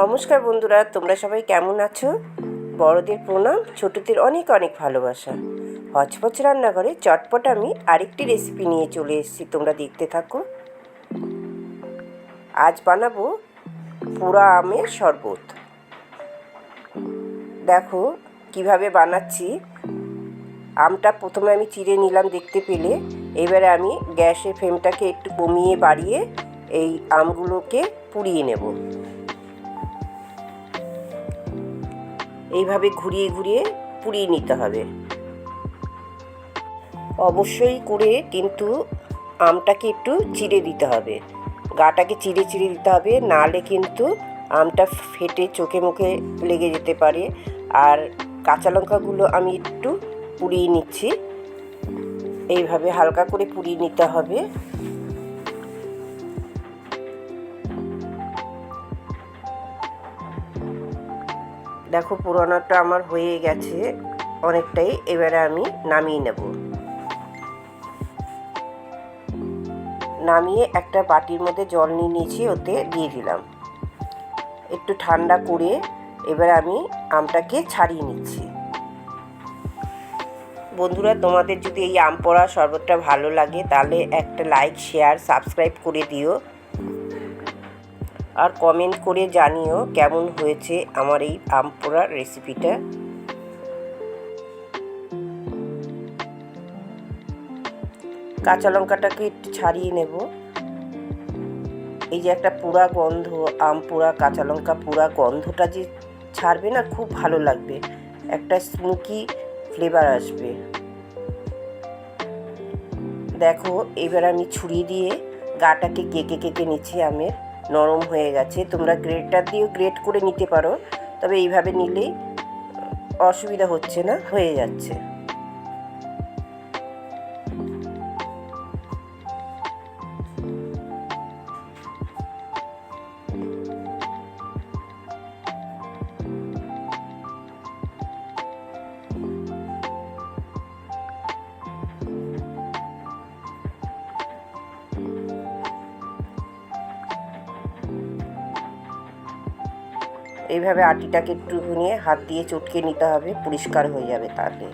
নমস্কার বন্ধুরা, তোমরা সবাই কেমন আছো? বড়দের প্রণাম, ছোটদের অনেক অনেক ভালোবাসা। হচপচ রান্নাঘরে চটপট আমি আরেকটি রেসিপি নিয়ে চলে এসেছি, তোমরা দেখতে থাকো। আজ বানাবো পোড়া আমের শরবত। দেখো কিভাবে বানাচ্ছি। আমটা প্রথমে আমি চিড়ে নিলাম দেখতে পেলে। এবারে আমি গ্যাসের ফ্লেমটাকে একটু কমিয়ে বাড়িয়ে এই আমগুলোকে পুড়িয়ে নেব। এইভাবে ঘুরিয়ে ঘুরিয়ে পুড়িয়ে নিতে হবে। অবশ্যই করে কিন্তু আমটাকে একটু চিড়ে দিতে হবে, গাটাকে চিড়ে চিড়ে দিতে হবে, নাহলে কিন্তু আমটা ফেটে চোখে মুখে লেগে যেতে পারে। আর কাঁচা লঙ্কাগুলো আমি একটু পুড়িয়ে নিচ্ছি, এইভাবে হালকা করে পুড়িয়ে নিতে হবে। দেখো পোড়ানোটা আমার হয়ে গেছে অনেকটাই। এবারে আমি নামিয়ে নেব। নামিয়ে একটা বাটির মধ্যে জল নিয়ে নিয়েছি, ওতে দিয়ে দিলাম। একটু ঠান্ডা করে এবার আমি আমটাকে ছাড়িয়ে নিচ্ছি। বন্ধুরা, তোমাদের যদি এই আম পোড়া শরবতটা ভালো লাগে তাহলে একটা লাইক, শেয়ার, সাবস্ক্রাইব করে দিও। আর কমেন্ট করে জানিও কেমন হয়েছে আমার এই আম পোড়ার রেসিপিটা। কাঁচা লঙ্কাটাকে একটু ছাড়িয়ে নেব। এই যে একটা পোড়া গন্ধ, আম পোড়া, কাঁচা লঙ্কা পোড়া গন্ধটা যে ছাড়বে না, খুব ভালো লাগবে, একটা স্মোকি ফ্লেভার আসবে। দেখো এবার আমি ছুরি দিয়ে গাটাকে কেকে কেকে নিচ্ছি। আমের নরম হয়ে গেছে। তোমরা গ্রেটার দিয়েও গ্রেট করে নিতে পারো, তবে এইভাবে নিলেই অসুবিধা হচ্ছে না, হয়ে যাচ্ছে। এইভাবে আটিটাকে একটু নিয়ে হাত দিয়ে চটকে নিতে হবে, পরিষ্কার হয়ে যাবে তাহলে।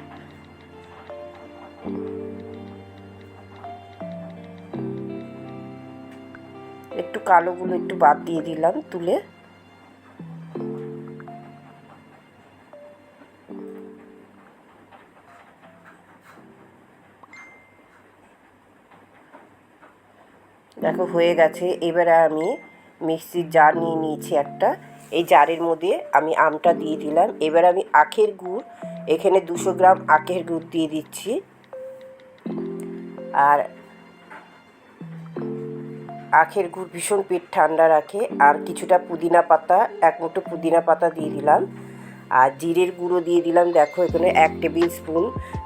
একটু কালোগুলো একটু বাদ দিয়ে দিলাম তুলে। দেখো হয়ে গেছে। এবারে আমি মিক্সির জার নিয়ে নিয়েছি একটা। এই জারের মধ্যে আমি আমটা দিয়ে দিলাম। এবার আমি আখের গুড়, এখানে 200 গ্রাম আখের গুড় দিয়ে দিচ্ছি। আর আখের গুড় ভীষণ পেট ঠান্ডা রাখে। আর কিছুটা পুদিনা পাতা, 1 মুঠো পুদিনা পাতা দিয়ে দিলাম। আর জিরের গুঁড়ো দিয়ে দিলাম। দেখো এখানে 1 টেবিল স্পুন,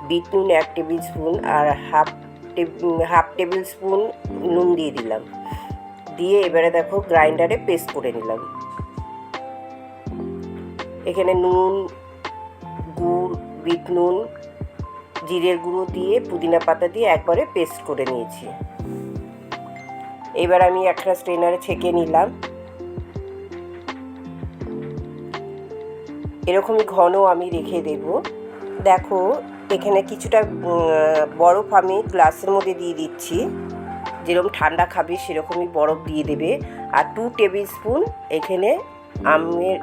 বিট নুন 1 টেবিল স্পুন, আর হাফ টেবিল স্পুন নুন দিয়ে দিলাম। দিয়ে এবারে দেখো গ্রাইন্ডারে পেস্ট করে নিলাম। এখানে নুন, গুড়, বিট নুন, জিরের গুঁড়ো দিয়ে পুদিনা পাতা দিয়ে একবারে পেস্ট করে নিয়েছি। এবার আমি একটা স্ট্রেনারে ছেঁকে নিলাম। এরকমই ঘন আমি রেখে দেব। দেখো এখানে কিছুটা বরফ আমি গ্লাসের মধ্যে দিয়ে দিচ্ছি। যেরকম ঠান্ডা খাবে সেরকমই বরফ দিয়ে দেবে। আর 2 টেবিল স্পুন এখানে আমের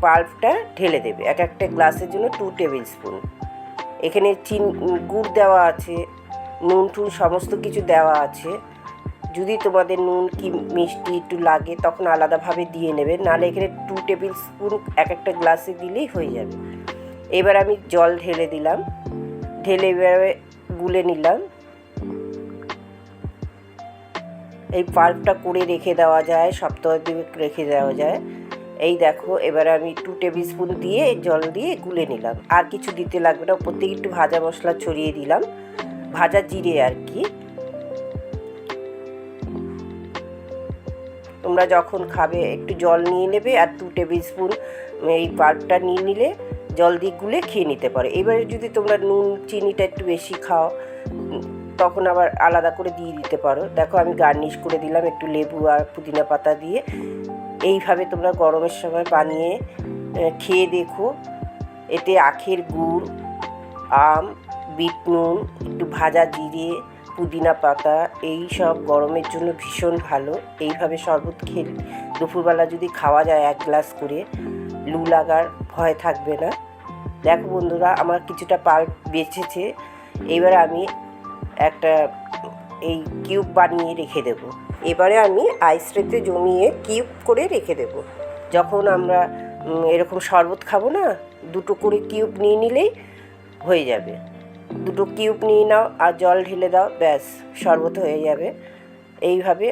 পাল্পটা ঢেলে দেবে। একটা গ্লাসের জন্য 2 টেবিল স্পুন। এখানে গুড় দেওয়া আছে, নুন টুন সমস্ত কিছু দেওয়া আছে। যদি তোমাদের নুন কি মিষ্টি একটু লাগে তখন আলাদাভাবে দিয়ে নেবে, নাহলে এখানে 2 টেবিল স্পুন একটা গ্লাসে দিলেই হয়ে যাবে। এবার আমি জল ঢেলে দিলাম। ঢেলে এবারে গুলে নিলাম। এই পাল্পটা করে রেখে দেওয়া যায়, সপ্তাহ 2 রেখে দেওয়া যায়। এই দেখো এবার আমি 2 টেবিল স্পুন দিয়ে জল দিয়ে গুলে নিলাম। আর কিছু দিতে লাগবে না। ওপর থেকে একটু ভাজা মশলা ছড়িয়ে দিলাম, ভাজা জিরে আর কি। তোমরা যখন খাবে একটু জল নিয়ে নেবে, আর 2 টেবিল স্পুন এই পাল্পটা নিয়ে নিলে জল দিয়ে গুলে খেয়ে নিতে পারো। এবারে যদি তোমরা নুন চিনিটা একটু বেশি খাও তখন আবার আলাদা করে দিয়ে দিতে পারো। দেখো আমি গার্নিশ করে দিলাম একটু লেবু আর পুদিনা পাতা দিয়ে। এইভাবে তোমরা গরমের সময় বানিয়ে খেয়ে দেখো। এতে আখের গুড়, আম, বিট নুন, একটু ভাজা জিরে, পুদিনা পাতা, এই সব গরমের জন্য ভীষণ ভালো। এইভাবে শরবত খেলে দুপুরবেলা যদি খাওয়া যায় 1 গ্লাস করে, লু লাগার ভয় থাকবে না। দেখো বন্ধুরা, আমার কিছুটা পাল্প বেঁচেছে। এবারে আমি একটা এই কিউব বানিয়ে রেখে দেব। এবারে আমি আইস ট্রেতে জমিয়ে কিউব করে রেখে দেব। যখন আমরা এরকম শরবত খাবো না, 2টো করে কিউব নিয়ে নিলেই হয়ে যাবে। 2টো কিউব নিয়ে নাও আর জল ঢেলে দাও, ব্যাস শরবত হয়ে যাবে। এইভাবে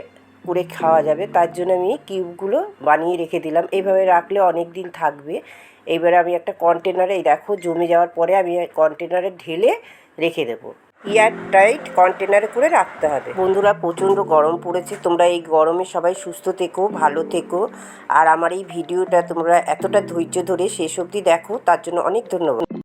করে খাওয়া যাবে। তার জন্য আমি কিউবগুলো বানিয়ে রেখে দিলাম। এইভাবে রাখলে অনেক দিন থাকবে। এইবারে আমি একটা কন্টেনারে, এই দেখো জমে যাওয়ার পরে আমি কন্টেনারে ঢেলে রেখে দেবো। এয়ার টাইট কন্টেনারে করে রাখতে হবে। বন্ধুরা, প্রচণ্ড গরম পড়েছে। তোমরা এই গরমে সবাই সুস্থ থেকো, ভালো থেকো। আর আমার এই ভিডিওটা তোমরা এতটা ধৈর্য ধরে শেষ অবধি দেখো, তার জন্য অনেক ধন্যবাদ।